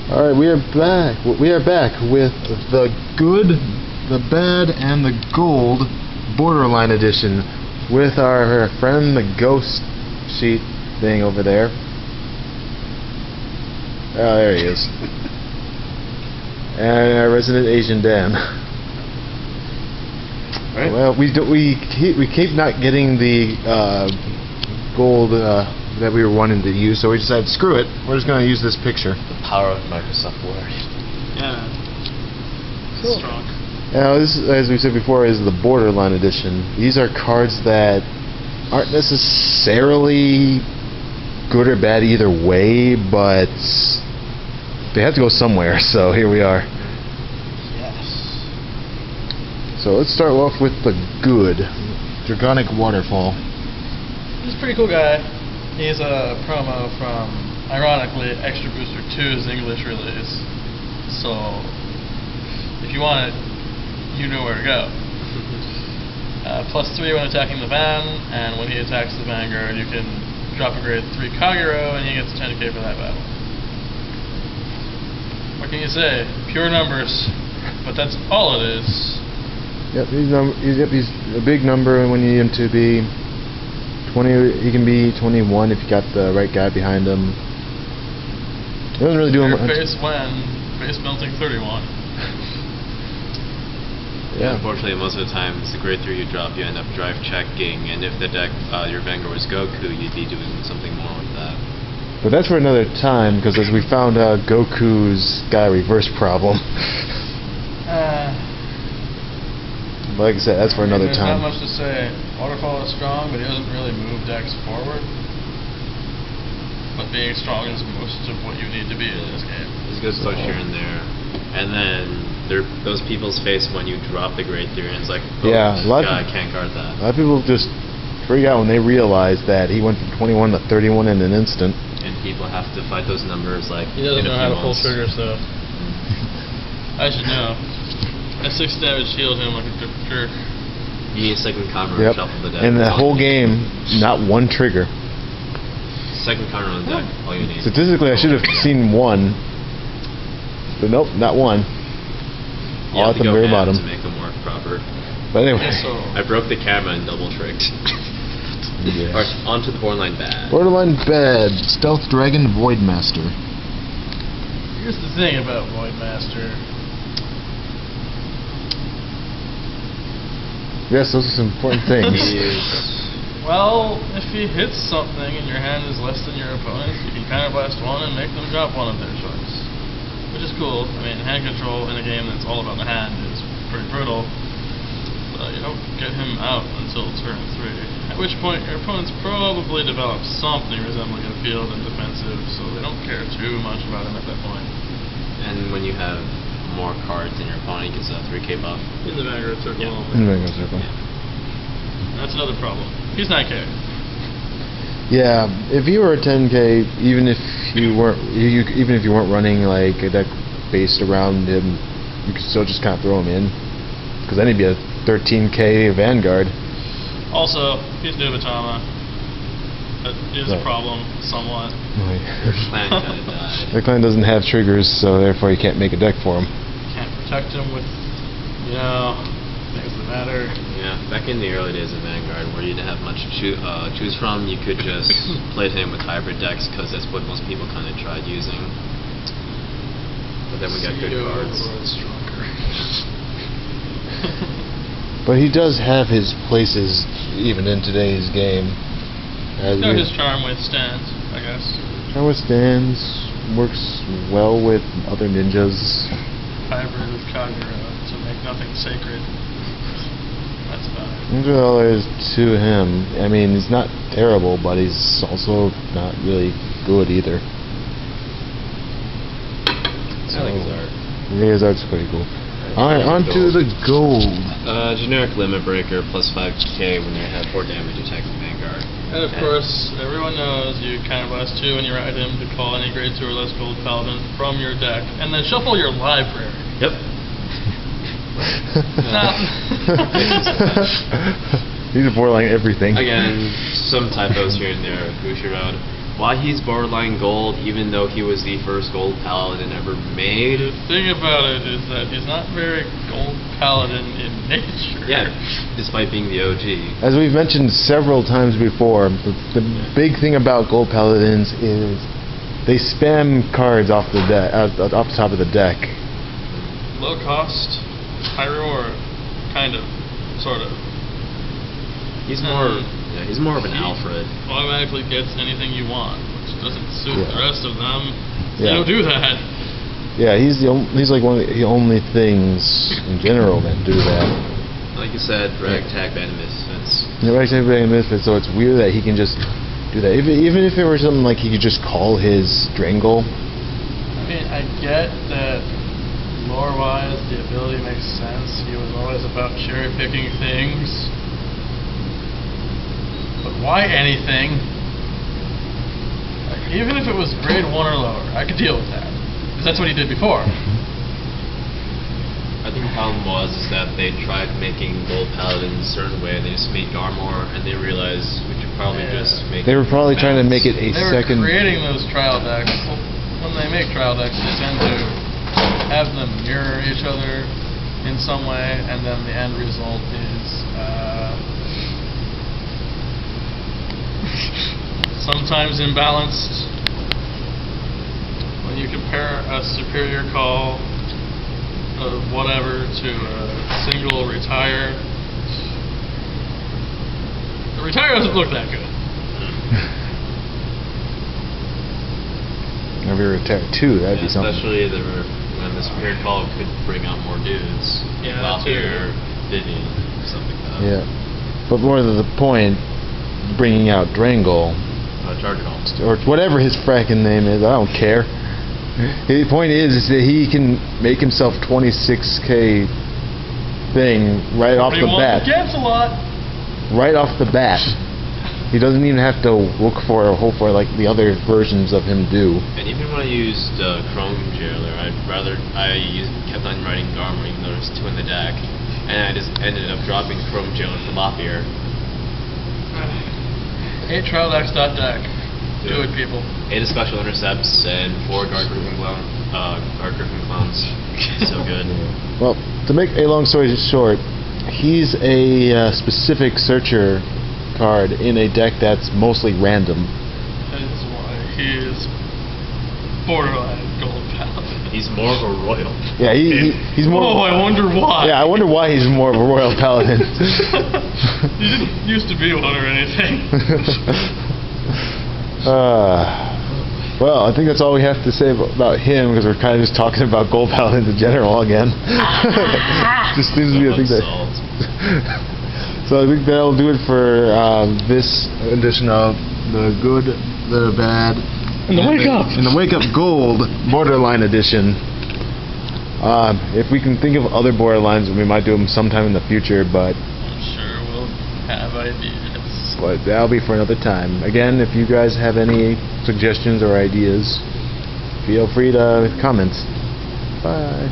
Alright, we are back. We are back with the good, the bad, and the gold borderline edition with our friend the ghost sheet thing over there. Oh, there he is. And our resident Asian Dan. Right. Well, we keep not getting the gold that we were wanting to use, so we decided, screw it, we're just going to use this picture. The power of Microsoft Word. Yeah. Cool. Strong. Now, this, as we said before, is the borderline edition. These are cards that aren't necessarily good or bad either way, but they have to go somewhere, so here we are. Yes. So let's start off with the good. Dragonic Waterfall. He's a pretty cool guy. He's a promo from, ironically, Extra Booster 2's English release. So, if you want it, you know where to go. +3 when attacking the van, and when he attacks the Vanguard, you can drop a grade 3 Kagero, and he gets 10k for that battle. What can you say? Pure numbers. But that's all it is. Yep, he's a big number when you need him to be. 20. He can be 21 if you got the right guy behind him. He doesn't really do much. Face when face melting 31. Yeah. Unfortunately, most of the time, it's the grade 3 you drop, you end up drive checking, and if the deck, your Vanguard was Goku, you'd be doing something more with that. But that's for another time, because as we found out, Goku's got a reverse problem. Like I said, that's for another time. There's not much to say. Waterfall is strong, but he doesn't really move decks forward. But being strong is most of what you need to be in this game. He's a good push here and there. And then those people's face when you drop the grade 3, and it's like, oh, yeah, I can't guard that. A lot of people just freak out when they realize that he went from 21 to 31 in an instant. And people have to fight those numbers like he doesn't in a know how few to pull months. triggers though. I should know. A 6 damage healed him like a jerk. You need a second counter Yep. and shuffle the deck. And the whole game, not one trigger. Second counter on the deck, all you need. Statistically, I should have seen one, but nope, not one. You All have at to the go very ham bottom. to make them work proper. But anyway. So I broke the camera and double tricked. Yeah. Alright, on to the borderline bad. Borderline bad. Stealth Dragon Voidmaster. here's the thing about Voidmaster. Yes, those are some important things. Well, if he hits something and your hand is less than your opponent's, you can counterblast one and make them drop one of their choice. Which is cool. I mean, hand control in a game that's all about the hand is pretty brutal. But you don't get him out until turn 3. At which point, your opponent's probably developed something resembling a field and defensive, so they don't care too much about him at that point. And when you have more cards than your opponent, he gets a 3k buff. In the Vanguard circle. Yeah. In the Vanguard circle. That's another problem. He's 9k. Yeah, if you were a 10k, even if you weren't running like a deck based around him, you could still just kind of throw him in, because then he'd be a 13k Vanguard. Also, he's Nubatama. That is Right. a problem, somewhat. Your clan kinda died. The clan doesn't have triggers, so therefore you can't make a deck for him. Can't protect him with, things that matter. Yeah, back in the early days of Vanguard, where you didn't have much to choose from, you could just play him with hybrid decks, because that's what most people kind of tried using. But then we got good cards. But he does have his places, even in today's game. His charm withstands, I guess. Charm withstands, works well with other ninjas. Hybrid with Kagero to make nothing sacred. That's about it. That's all there is to him. I mean, he's not terrible, but he's also not really good either. I like his art. Yeah, his art's pretty cool. Alright, on to the gold. Generic limit breaker plus 5k when you have 4 damage attacking Vanguard. And of course, everyone knows you counterblast 2 when you ride him to call any grade 2 or less gold paladin from your deck, and then shuffle your library. Yep. He's a borderline everything. Again, some typos here and there. Bushiroad. why he's borderline gold, even though he was the first gold paladin ever made. The thing about it is that he's not very gold paladin in nature. Yeah, despite being the OG. As we've mentioned several times before, the big thing about gold paladins is they spam cards off the top of the deck. Low cost, high reward, kind of, sort of. He's more of an Alfred. Automatically gets anything you want, which doesn't suit the rest of them. They Yeah. don't do that. Yeah, he's like one of the only things in general that do that. Like you said, ragtag band of misfits. Yeah, ragtag band of misfits. So it's weird that he can just do that. Even if it were something like he could just call his Drangle. I mean, I get that lore-wise, the ability makes sense. He was always about cherry-picking things. But why anything? Like, even if it was grade 1 or lower, I could deal with that. Because that's what he did before. I think the problem was that they tried making gold paladins a certain way. They just made Garmor, and they realized we should probably just make. They were probably trying to make it a They second. were creating those trial decks. When they make trial decks, they tend to have them mirror each other in some way, and then the end result is sometimes imbalanced. When you compare a superior call of whatever to a single retire, the retire doesn't look that good. Maybe retire too. That'd be something. Especially when the superior call could bring out more dudes. Yeah, Lothier, Vivian, something like that. Yeah, but more to the point, bringing out Drangle. Charge call. Or whatever his fracking name is, I don't care. The point is that he can make himself 26k thing right off the bat. Gets a lot. Right off the bat. He doesn't even have to look for or hope for like the other versions of him do. And even when I used Chrome Jailer, kept on writing Garmor even though there's 2 in the deck, and I just ended up dropping Chrome Jailer for Lothier. 8 trial decks .deck. Do it, people. 8 of special intercepts and 4 Guard Griffin clones. So good. Well, to make a long story short, he's a specific searcher card in a deck that's mostly random. That is why he is borderline gold paladin. He's more of a royal. Yeah, he's more. Oh, I wonder why. Yeah, I wonder why he's more of a royal paladin. He didn't used to be one or anything. Well, I think that's all we have to say about him because we're kind of just talking about gold paladins in general again. Just seems to be a thing that. So I think that'll do it for this edition of the Good, the Bad, and the Wake Up. And the Wake Up Gold Borderline Edition. If we can think of other borderlines, we might do them sometime in the future, but I'm sure we'll have ideas. But that'll be for another time. Again, if you guys have any suggestions or ideas, feel free to comment. Bye.